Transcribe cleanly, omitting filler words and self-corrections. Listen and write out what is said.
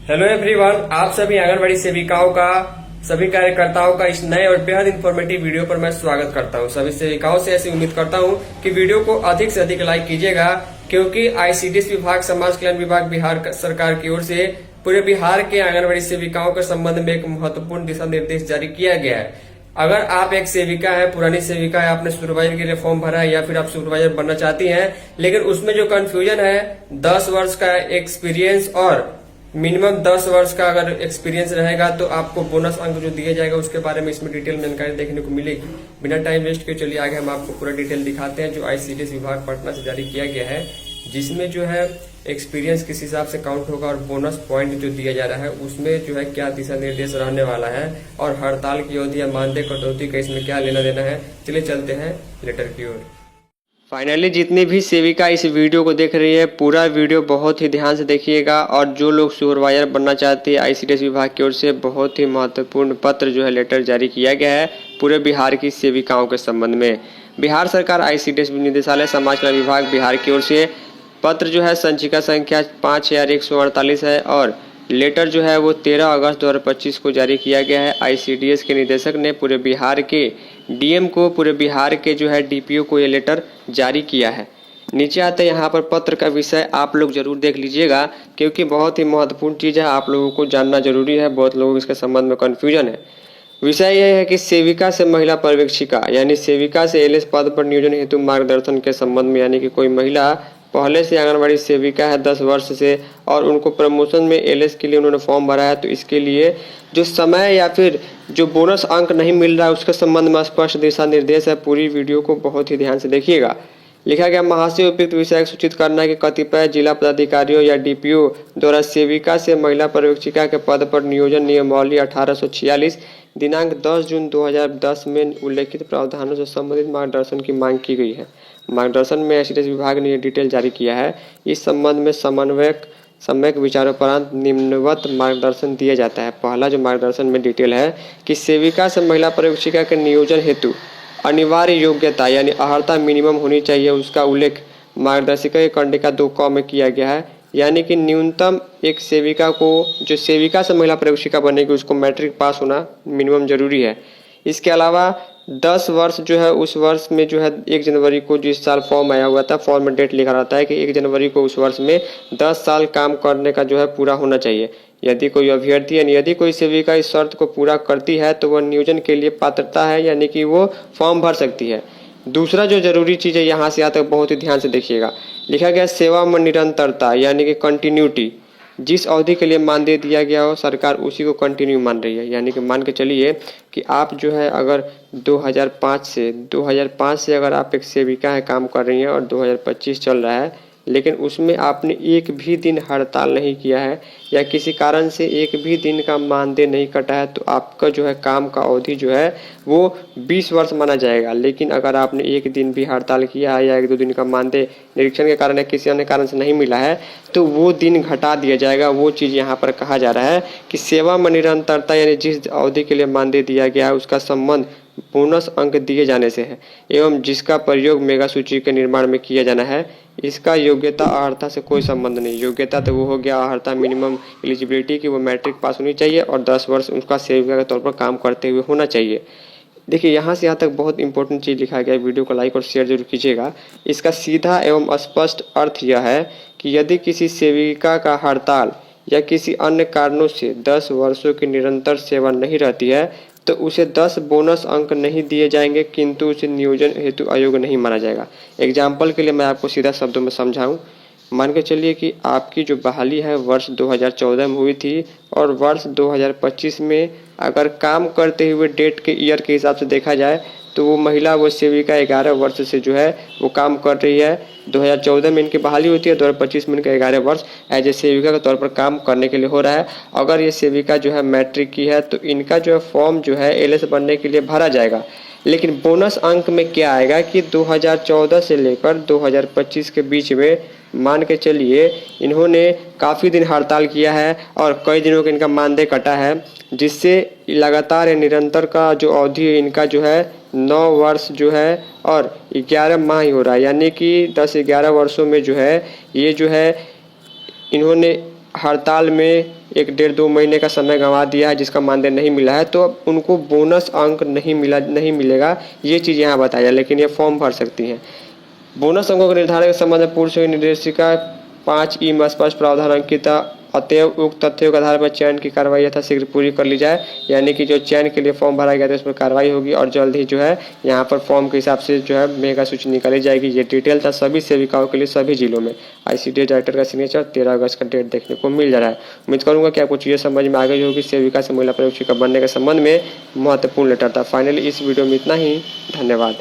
Hello everyone, आप सभी आंगनबाड़ी सेविकाओं का, सभी कार्यकर्ताओं का इस नए और बेहद इंफॉर्मेटिव वीडियो पर मैं स्वागत करता हूं। सभी सेविकाओं से ऐसी उम्मीद करता हूं कि वीडियो को अधिक से अधिक लाइक कीजिएगा, क्योंकि आईसीडीएस विभाग, समाज कल्याण विभाग बिहार सरकार की ओर से पूरे बिहार के आंगनबाड़ी सेविकाओं के संबंध में एक महत्वपूर्ण दिशा निर्देश जारी किया गया है। अगर आप एक सेविका है, पुरानी सेविका है, आपने सुपरवाइजर के लिए फॉर्म भरा है या फिर आप सुपरवाइजर बनना चाहती हैं, लेकिन उसमें जो कंफ्यूजन है 10 वर्ष का एक्सपीरियंस और मिनिमम 10 वर्ष का अगर एक्सपीरियंस रहेगा तो आपको बोनस अंक जो दिया जाएगा उसके बारे में इसमें डिटेल जानकारी देखने को मिलेगी। बिना टाइम वेस्ट के चलिए आगे हम आपको पूरा डिटेल दिखाते हैं जो आईसीडीएस विभाग पटना से जारी किया गया है, जिसमें जो है एक्सपीरियंस किस हिसाब से काउंट होगा और बोनस पॉइंट जो दिया जा रहा है उसमें जो है क्या दिशा निर्देश रहने वाला है और हड़ताल की अवधि या मानदेय कटौती का इसमें क्या लेना देना है। चलिए चलते हैं लेटर की ओर। फाइनली जितनी भी सेविका इस वीडियो को देख रही है, पूरा वीडियो बहुत ही ध्यान से देखिएगा। और जो लोग सुपरवाइजर बनना चाहते हैं, आईसीडीएस विभाग की ओर से बहुत ही महत्वपूर्ण पत्र जो है लेटर जारी किया गया है पूरे बिहार की सेविकाओं के संबंध में। बिहार सरकार आईसीडीएस निदेशालय समाज कल्याण विभाग बिहार की ओर से पत्र जो है संचिका संख्या 5148 है और लेटर जो है वो 13 अगस्त 2025 को जारी किया गया है। आईसीडीएस के निदेशक ने पूरे बिहार के डीएम को, पूरे बिहार के जो है डीपीओ को ये लेटर जारी किया है। नीचे आते यहाँ पर पत्र का विषय आप लोग जरूर देख लीजिएगा, क्योंकि बहुत ही महत्वपूर्ण चीज़ है, आप लोगों को जानना जरूरी है। बहुत लोगों को इसके संबंध में कन्फ्यूजन है। विषय यह है कि सेविका से महिला पर्यवेक्षिका यानी सेविका से एलएस पद पर नियोजन हेतु मार्गदर्शन के संबंध में, यानी कि कोई महिला पहले से आंगनबाड़ी सेविका है 10 वर्ष से और उनको प्रमोशन में एलएस के लिए उन्होंने फॉर्म भरा है, तो इसके लिए जो समय या फिर जो बोनस अंक नहीं मिल रहा है उसके संबंध में स्पष्ट दिशा निर्देश है। पूरी वीडियो को बहुत ही ध्यान से देखिएगा। लिखा गया, महाशय उपयुक्त विषय सूचित करना है कि कतिपय जिला पदाधिकारियों या डीपीओ द्वारा सेविका से महिला पर्यवेक्षिका के पद पर नियोजन नियमावली 1846 दिनांक 10 जून 2010 में उल्लेखित प्रावधानों से संबंधित मार्गदर्शन की मांग की गई है। मार्गदर्शन में आईसीडीएस विभाग ने यह डिटेल जारी किया है। इस संबंध में सम्यक विचारोपरांत निम्नवत मार्गदर्शन दिया जाता है। पहला जो मार्गदर्शन में डिटेल है कि सेविका से महिला पर्यवेक्षिका के नियोजन हेतु अनिवार्य योग्यता यानी अर्हता मिनिमम होनी चाहिए, उसका उल्लेख मार्गदर्शिका के कंडिका 2 क में किया गया है। यानी कि न्यूनतम एक सेविका को, जो सेविका से महिला पर्यवेक्षिका बनेगी, उसको मैट्रिक पास होना मिनिमम जरूरी है। इसके अलावा 10 वर्ष जो है उस वर्ष में जो है 1 जनवरी को जिस साल फॉर्म आया हुआ था, फॉर्म में डेट लिखा रहता है कि 1 जनवरी को उस वर्ष में 10 साल काम करने का जो है पूरा होना चाहिए। यदि कोई अभ्यर्थी यानी यदि कोई सेविका इस शर्त को पूरा करती है तो वह नियोजन के लिए पात्रता है, यानी कि वो फॉर्म भर सकती है। दूसरा जो जरूरी चीज़ है यहाँ से आता है, बहुत ही ध्यान से देखिएगा। लिखा गया सेवा में निरंतरता यानी कि कंटिन्यूटी। जिस अवधि के लिए मानदेय दिया गया हो सरकार उसी को कंटिन्यू मान रही है। यानी कि मान के चलिए कि आप जो है अगर 2005 से अगर आप एक सेविका है काम कर रही हैं और 2025 चल रहा है, लेकिन उसमें आपने एक भी दिन हड़ताल नहीं किया है या किसी कारण से एक भी दिन का मानदेय नहीं कटा है, तो आपका जो है काम का अवधि जो है वो 20 वर्ष माना जाएगा। लेकिन अगर आपने एक दिन भी हड़ताल किया है या 1-2 दिन का मानदेय निरीक्षण के कारण या किसी अन्य कारण से नहीं मिला है, तो वो दिन घटा दिया जाएगा। वो चीज़ यहाँ पर कहा जा रहा है कि सेवा में निरंतरता यानी जिस अवधि के लिए मानदेय दिया गया है उसका संबंध बोनस अंक दिए जाने से है, एवं जिसका प्रयोग मेगा सूची के निर्माण में किया जाना है। इसका योग्यता अर्हता से कोई संबंध नहीं। योग्यता तो वो हो गया अर्हता मिनिमम एलिजिबिलिटी की वो मैट्रिक पास होनी चाहिए और 10 वर्ष उसका सेविका के तौर पर काम करते हुए होना चाहिए। देखिए यहाँ से यहाँ तक बहुत इंपॉर्टेंट चीज़ लिखा गया है। वीडियो को लाइक और शेयर जरूर कीजिएगा। इसका सीधा एवं स्पष्ट अर्थ यह है कि यदि किसी सेविका का हड़ताल या किसी अन्य कारणों से 10 वर्षों की निरंतर सेवा नहीं रहती है तो उसे 10 बोनस अंक नहीं दिए जाएंगे, किंतु उसे नियोजन हेतु अयोग्य नहीं माना जाएगा। एग्जाम्पल के लिए मैं आपको सीधा शब्दों में समझाऊं। मान के चलिए कि आपकी जो बहाली है वर्ष 2014 में हुई थी और वर्ष 2025 में अगर काम करते हुए डेट के ईयर के हिसाब से देखा जाए तो वो महिला, वो सेविका 11 वर्ष से जो है वो काम कर रही है। 2014 में इनकी बहाली होती है, 2025 में इनका 11 वर्ष एज ए सेविका के तौर पर काम करने के लिए हो रहा है। अगर ये सेविका जो है मैट्रिक की है तो इनका जो है फॉर्म जो है एलएस बनने के लिए भरा जाएगा। लेकिन बोनस अंक में क्या आएगा कि 2014 से लेकर 2025 के बीच में मान के चलिए इन्होंने काफ़ी दिन हड़ताल किया है और कई दिनों का इनका मानदेय कटा है, जिससे लगातार या निरंतर का जो अवधि है इनका जो है 9 वर्ष जो है और 11 माह ही हो रहा है। यानी कि 10-11 वर्षों में जो है ये जो है इन्होंने हड़ताल में 1-1.5-2 महीने का समय गंवा दिया है, जिसका मानदेय नहीं मिला है, तो अब उनको बोनस अंक नहीं मिलेगा, ये चीज़ यहाँ बताया है, लेकिन ये फॉर्म भर सकती हैं। बोनस अंकों के निर्धारण के संबंध में पूर्व से निर्देशिका 5E में स्पष्ट प्रावधान अंकित है। अतएव उक्त तथ्यों के आधार पर चयन की कार्रवाई यथाशीघ्र पूरी कर ली जाए, यानी कि जो चयन के लिए फॉर्म भरा गया था उस पर कार्रवाई होगी और जल्द ही जो है यहाँ पर फॉर्म के हिसाब से जो है मेगा सूची निकाली जाएगी। ये डिटेल था सभी सेविकाओं के लिए सभी जिलों में। ICDS डायरेक्टर का सिग्नेचर 13 अगस्त का डेट देखने को मिल जा रहा है। उम्मीद करूंगा कि आपको चीज़ें समझ में आ गई होगी। सेविका से महिला पर्यवेक्षिका बनने के संबंध में महत्वपूर्ण लेटर था। फाइनली इस वीडियो में इतना ही। धन्यवाद।